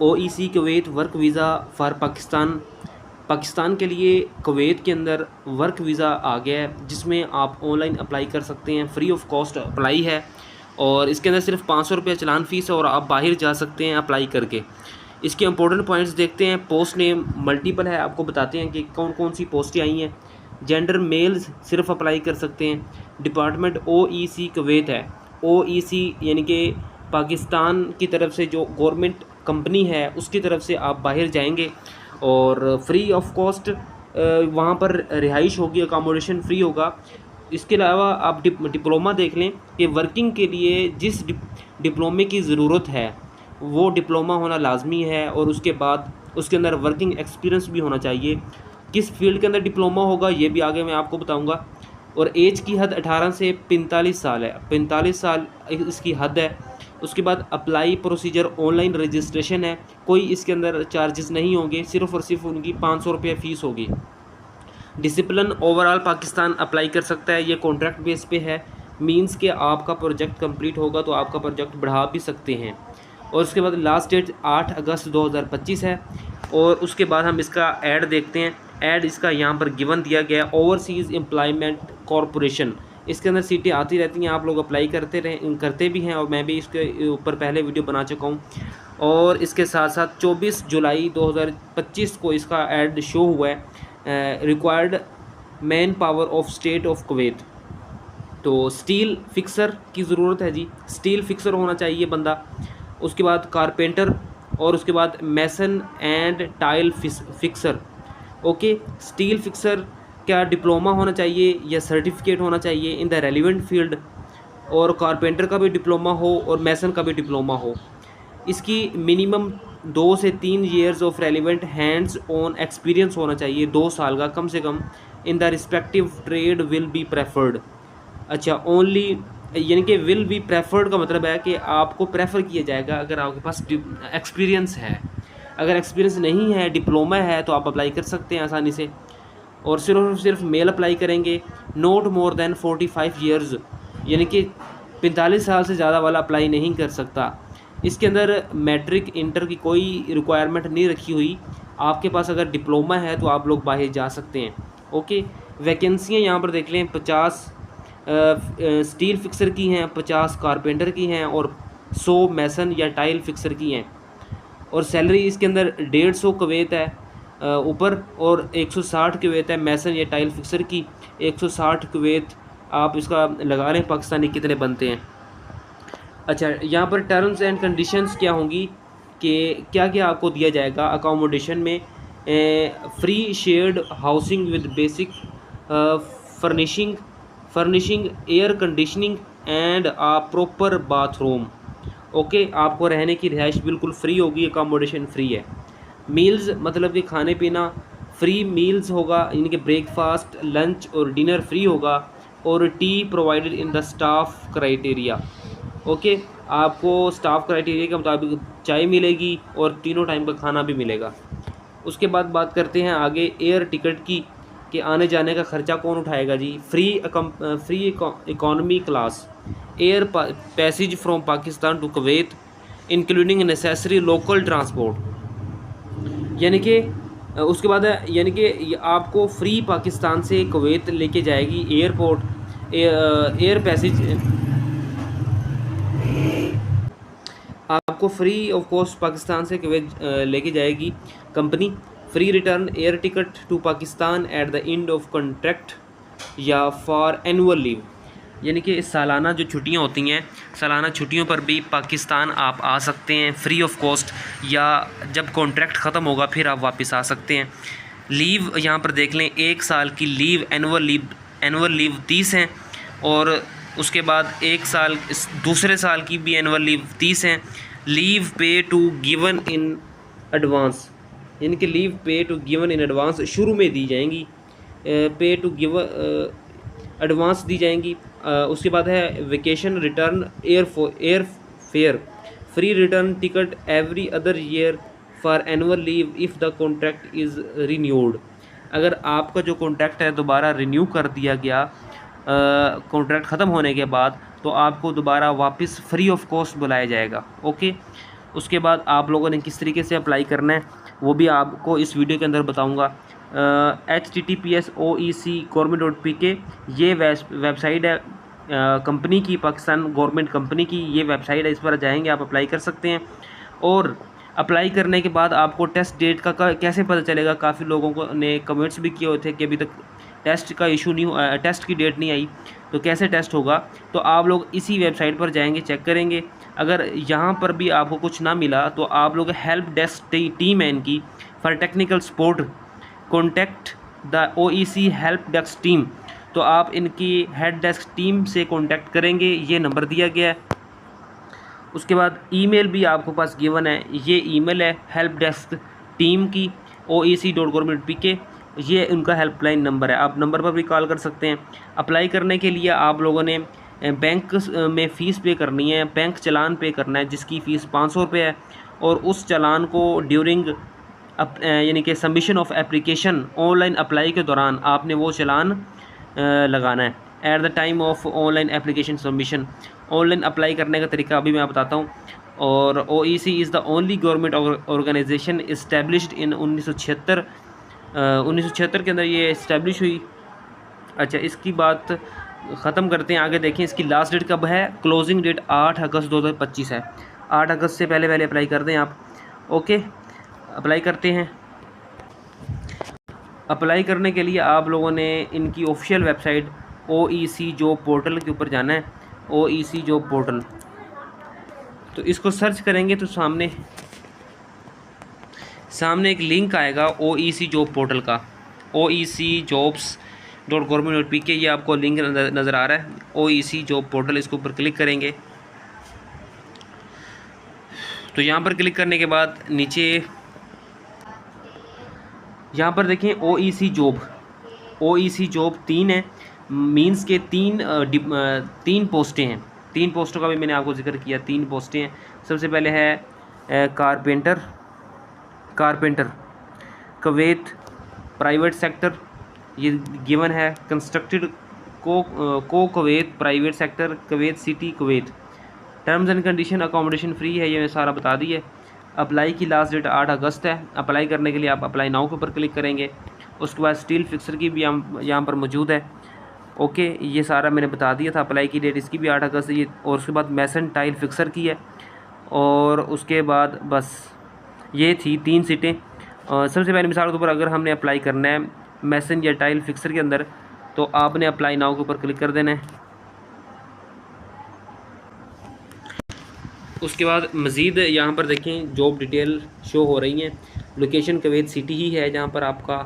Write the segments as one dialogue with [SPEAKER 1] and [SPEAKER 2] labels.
[SPEAKER 1] ओईसी Kuwait work visa for Pakistan. Pakistan के लिए Kuwait के अंदर वर्क वीज़ा आ गया है, जिसमें आप ऑनलाइन अप्लाई कर सकते हैं। फ्री ऑफ कॉस्ट अप्लाई है और इसके अंदर सिर्फ 500 रुपये चलान फ़ीस है और आप बाहर जा सकते हैं अप्लाई करके। इसके इंपॉर्टेंट पॉइंट्स देखते हैं। पोस्ट नेम मल्टीपल है, आपको बताते हैं कि कौन कौन सी पोस्टें आई हैं। जेंडर मेल्स सिर्फ अप्लाई कर सकते हैं। डिपार्टमेंट ओईसी कुवैत है। ओईसी यानी कि पाकिस्तान की तरफ से जो गवर्नमेंट कंपनी है उसकी तरफ से आप बाहर जाएंगे और फ्री ऑफ कॉस्ट वहाँ पर रिहाइश होगी, अकामोडेशन फ्री होगा। इसके अलावा आप डिप्लोमा देख लें कि वर्किंग के लिए जिस डिप्लोमे की ज़रूरत है वो डिप्लोमा होना लाजमी है और उसके बाद उसके अंदर वर्किंग एक्सपीरियंस भी होना चाहिए। किस फील्ड के अंदर डिप्लोमा होगा ये भी आगे मैं आपको बताऊंगा। और एज की हद 18 से 45 साल है, 45 साल इसकी हद है। उसके बाद अप्लाई प्रोसीजर ऑनलाइन रजिस्ट्रेशन है, कोई इसके अंदर चार्जेस नहीं होंगे, सिर्फ़ और सिर्फ उनकी 500 रुपये फ़ीस होगी। डिसिप्लिन ओवरऑल पाकिस्तान अप्लाई कर सकता है, ये कॉन्ट्रैक्ट बेस पे है। मींस कि आपका प्रोजेक्ट कंप्लीट होगा तो आपका प्रोजेक्ट बढ़ा भी सकते हैं। और उसके बाद लास्ट डेट 8 अगस्त 2025 है। और उसके बाद हम इसका ऐड देखते हैं। ऐड इसका यहाँ पर गिवन दिया गया है, ओवरसीज़ एम्प्लॉयमेंट कॉरपोरेशन। इसके अंदर सीटें आती रहती हैं, आप लोग अप्लाई करते भी हैं और मैं भी इसके ऊपर पहले वीडियो बना चुका हूँ। और इसके साथ साथ 24 जुलाई 2025 को इसका ऐड शो हुआ है। Required man power of state of Kuwait. तो स्टील फिक्सर की ज़रूरत है जी, स्टील फिक्सर होना चाहिए बंदा। उसके बाद कारपेंटर और उसके बाद mason and tile fixer. Okay, steel fixer क्या डिप्लोमा होना चाहिए या सर्टिफिकेट होना चाहिए इन द रेलिवेंट फील्ड, और कारपेंटर का भी डिप्लोमा हो और मैसन का भी डिप्लोमा हो। इसकी मिनिमम 2 से 3 years of relevant hands on experience होना चाहिए, 2 साल का कम से कम। In the respective trade will be preferred. अच्छा, ओनली यानी कि विल बी प्रेफर्ड का मतलब है कि आपको प्रेफर किया जाएगा अगर आपके पास एक्सपीरियंस है। अगर एक्सपीरियंस नहीं है, डिप्लोमा है, तो आप अप्लाई कर सकते हैं आसानी से। और सिर्फ मेल अप्लाई करेंगे। नॉट मोर देन 45 ईयर्स, यानी कि 45 साल से ज़्यादा वाला अप्लाई नहीं कर सकता। इसके अंदर मैट्रिक इंटर की कोई रिक्वायरमेंट नहीं रखी हुई। आपके पास अगर डिप्लोमा है तो आप लोग बाहर जा सकते हैं। ओके, वैकेंसियाँ यहाँ पर देख लें। 50 स्टील फिक्सर की हैं, 50 कारपेंटर की हैं और 100 मैसन या टाइल फिक्सर की हैं। और सैलरी इसके अंदर 150 कुवैत है ऊपर, और 160 कुवैत है मैसन या टाइल फिक्सर की। 160 कुवैत आप इसका लगा लें पाकिस्तानी कितने बनते हैं। अच्छा, यहाँ पर टर्म्स एंड कंडीशंस क्या होंगी कि क्या क्या आपको दिया जाएगा अकोमोडेशन में। Free shared housing with basic furnishing air conditioning and a proper bathroom. Okay, आपको रहने की रिहाइश बिल्कुल फ्री होगी, अकोमोडेशन फ्री है। मील्स मतलब कि खाने पीना फ्री मील्स होगा, यानी कि ब्रेकफास्ट, लंच और डिनर फ्री होगा। और T provided in the staff criteria. Okay, आपको स्टाफ क्राइटेरिया के मुताबिक चाय मिलेगी और तीनों टाइम का खाना भी मिलेगा। उसके बाद बात करते हैं आगे एयर टिकट की, कि आने जाने का ख़र्चा कौन उठाएगा जी। Free economy class air passage from Pakistan to Kuwait including necessary local transport. यानी कि उसके बाद यानी कि आपको फ्री पाकिस्तान से कुवैत लेके जाएगी एयरपोर्ट। एयर पैसेज आपको फ्री ऑफ कॉस्ट पाकिस्तान से कुवैत लेके जाएगी company. Free return air ticket to Pakistan at the end of contract या फॉर एनुअल लीव, यानी कि सालाना जो छुट्टियां होती हैं, सालाना छुट्टियों पर भी पाकिस्तान आप आ सकते हैं फ्री ऑफ कॉस्ट, या जब कॉन्ट्रैक्ट ख़त्म होगा फिर आप वापस आ सकते हैं। लीव यहाँ पर देख लें, 1 साल की लीव एनुअल लीव 30 हैं, और उसके बाद 1 साल दूसरे साल की भी एनुअल लीव 30 हैं। लीव पे टू गिवन इन एडवांस, यानी कि लीव पे टू गिवन इन एडवांस शुरू में दी जाएंगी, पे टू गिव एडवांस दी जाएंगी। उसके बाद है vacation return air fare free return ticket every other year for annual leave if the contract is renewed. अगर आपका जो कॉन्ट्रैक्ट है दोबारा रिन्यू कर दिया गया कॉन्ट्रैक्ट ख़त्म होने के बाद, तो आपको दोबारा वापस फ्री ऑफ कॉस्ट बुलाया जाएगा। ओके, उसके बाद आप लोगों ने किस तरीके से अप्लाई करना है वो भी आपको इस वीडियो के अंदर बताऊँगा। https://oec.government.pk ये वेबसाइट है कंपनी की, पाकिस्तान गवर्नमेंट कंपनी की ये वेबसाइट है, इस पर जाएंगे आप अप्लाई कर सकते हैं। और अप्लाई करने के बाद आपको टेस्ट डेट का कैसे पता चलेगा, काफ़ी लोगों को ने कमेंट्स भी किए हुए थे कि अभी तक टेस्ट का इशू नहीं हुआ, टेस्ट की डेट नहीं आई, तो कैसे टेस्ट होगा। तो आप लोग इसी वेबसाइट पर जाएंगे, चेक करेंगे। अगर यहाँ पर भी आपको कुछ ना मिला तो आप लोग हेल्प डेस्क टीम है इनकी for technical support, contact the OEC help desk team. तो आप इनकी हेड डेस्क टीम से कॉन्टैक्ट करेंगे, ये नंबर दिया गया है। उसके बाद ईमेल भी आपके पास गिवन है, ये ईमेल है हेल्प डेस्क टीम की oec.government.pk, ये उनका हेल्पलाइन नंबर है, आप नंबर पर भी कॉल कर सकते हैं। अप्लाई करने के लिए आप लोगों ने बैंक में फ़ीस पे करनी है, बैंक चालान पे करना है जिसकी फ़ीस 500 रुपये है। और उस चालान को ड्यूरिंग यानी कि submission of application, online apply के दौरान आपने वो चालान लगाना है at the time of online application submission. Online apply करने का तरीका अभी मैं बताता हूँ। और OEC is the only government organization established in 1976 के अंदर ये इस्टेब्लिश हुई। अच्छा, इसकी बात ख़त्म करते हैं, आगे देखें इसकी लास्ट डेट कब है। क्लोजिंग डेट 8 अगस्त 2025 है। 8 अगस्त से पहले पहले अप्लाई कर दें आप। ओके, अप्लाई करते हैं। अप्लाई करने के लिए आप लोगों ने इनकी ऑफिशियल वेबसाइट ओईसी जॉब पोर्टल के ऊपर जाना है, ओईसी जॉब पोर्टल। तो इसको सर्च करेंगे तो सामने एक लिंक आएगा ओईसी जॉब पोर्टल का, oecjobs.government.pk, ये आपको लिंक नज़र आ रहा है ओईसी जॉब पोर्टल। इसके ऊपर क्लिक करेंगे तो यहाँ पर क्लिक करने के बाद नीचे यहाँ पर देखें ओईसी जॉब 3 है, मींस के तीन पोस्टें हैं। 3 पोस्टों का भी मैंने आपको जिक्र किया, 3 पोस्टें हैं। सबसे पहले है कारपेंटर कुवैत प्राइवेट सेक्टर, ये गिवन है। कंस्ट्रक्टेड को Kuwait private sector, Kuwait city Kuwait. Terms and condition accommodation free है, ये सारा बता दिए। अप्लाई की लास्ट डेट 8 अगस्त है। अप्लाई करने के लिए आप अप्लाई नाउ के ऊपर क्लिक करेंगे। उसके बाद स्टील फिक्सर की भी यहाँ पर मौजूद है। ओके, ये सारा मैंने बता दिया था। अप्लाई की डेट इसकी भी 8 अगस्त है ये। और उसके बाद मैसन टाइल फिक्सर की है। और उसके बाद बस ये थी 3 सीटें। सबसे पहले मिसाल के ऊपर अगर हमने अप्लाई करना है मैसन या टाइल फिक्सर के अंदर, तो आपने अप्लाई नाउ के ऊपर क्लिक कर देना है। उसके बाद मज़ीद यहाँ पर देखें जॉब डिटेल शो हो रही हैं। लोकेशन कुवैत सिटी ही है जहाँ पर आपका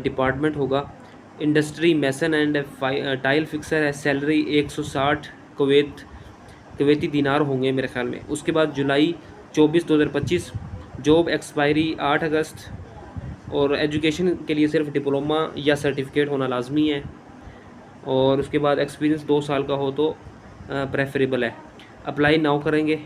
[SPEAKER 1] डिपार्टमेंट होगा। Industry mason and tile fixer है। सैलरी 160 कुवैती दिनार होंगे मेरे ख्याल में। उसके बाद जुलाई 24 2025। जॉब एक्सपायरी 8 अगस्त। और एजुकेशन के लिए सिर्फ डिप्लोमा या सर्टिफिकेट होना लाजमी है। और उसके बाद एक्सपीरियंस 2 साल का हो तो प्रेफरेबल है। अप्लाई नाउ करेंगे।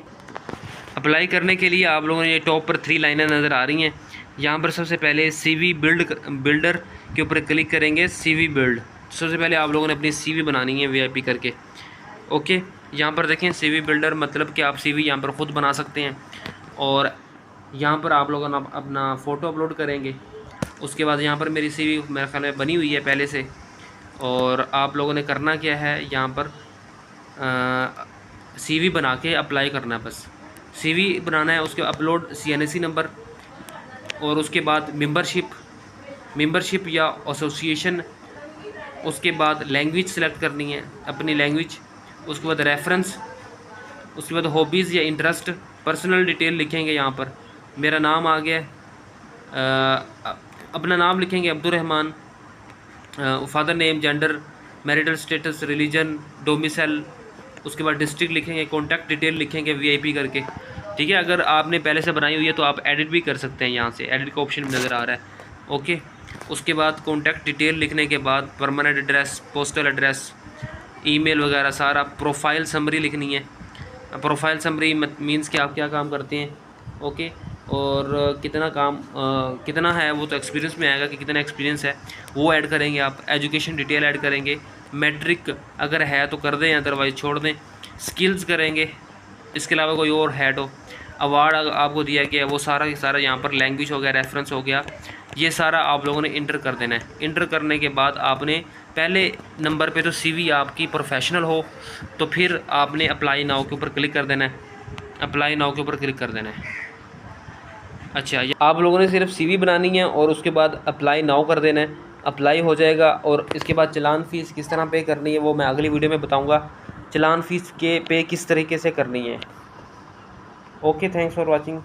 [SPEAKER 1] अप्लाई करने के लिए आप लोगों ने ये टॉप पर 3 लाइनें नज़र आ रही हैं। यहाँ पर सबसे पहले सीवी बिल्डर के ऊपर क्लिक करेंगे। सीवी बिल्ड, सबसे पहले आप लोगों ने अपनी सीवी बनानी है वीआईपी करके। ओके, यहाँ पर देखें सीवी बिल्डर मतलब कि आप सीवी यहाँ पर ख़ुद बना सकते हैं। और यहाँ पर आप लोगों ने अपना फ़ोटो अपलोड करेंगे। उसके बाद यहाँ पर मेरी सीवी मेरे ख्याल में बनी हुई है पहले से। और आप लोगों ने करना क्या है, यहाँ पर सीवी बना के अप्लाई करना है। बस सीवी बनाना है, उसके अपलोड CNSE नंबर। और उसके बाद मेंबरशिप या एसोसिएशन। उसके बाद लैंग्वेज सेलेक्ट करनी है, अपनी लैंग्वेज। उसके बाद रेफरेंस। उसके बाद हॉबीज़ या इंटरेस्ट। पर्सनल डिटेल लिखेंगे, यहाँ पर मेरा नाम आ गया, अपना नाम लिखेंगे Abdul Rahman. Father name, gender, marital status, religion, domicile. उसके बाद डिस्ट्रिक्ट लिखेंगे। कॉन्टैक्ट डिटेल लिखेंगे वीआईपी करके, ठीक है। अगर आपने पहले से बनाई हुई है तो आप एडिट भी कर सकते हैं, यहाँ से एडिट का ऑप्शन भी नज़र आ रहा है। ओके, उसके बाद कॉन्टैक्ट डिटेल लिखने के बाद permanent address, postal address, email वगैरह सारा। प्रोफाइल समरी लिखनी है। प्रोफाइल समरी मीन्स कि आप क्या काम करते हैं। ओके, और कितना है वो तो एक्सपीरियंस में आएगा कि कितना एक्सपीरियंस है वो ऐड करेंगे आप। एजुकेशन डिटेल ऐड करेंगे। मैट्रिक अगर है तो कर दें, अदरवाइज़ छोड़ दें। स्किल्स करेंगे, इसके अलावा कोई और है तो। अवार्ड आपको दिया गया है वो सारा की सारा यहाँ पर लैंग्वेज हो गया, रेफरेंस हो गया, ये सारा आप लोगों ने इंटर कर देना है। इंटर करने के बाद आपने पहले नंबर पे तो सीवी आपकी प्रोफेशनल हो, तो फिर आपने अप्लाई नाउ के ऊपर क्लिक कर देना है। अप्लाई नाउ के ऊपर क्लिक कर देना है। अच्छा, ये आप लोगों ने सिर्फ सीवी बनानी है और उसके बाद अप्लाई नाउ कर देना है। अप्लाई हो जाएगा और इसके बाद चलान फ़ीस किस तरह पे करनी है वो मैं अगली वीडियो में बताऊंगा। चलान फ़ीस के पे किस तरीके से करनी है। Okay, thanks for watching.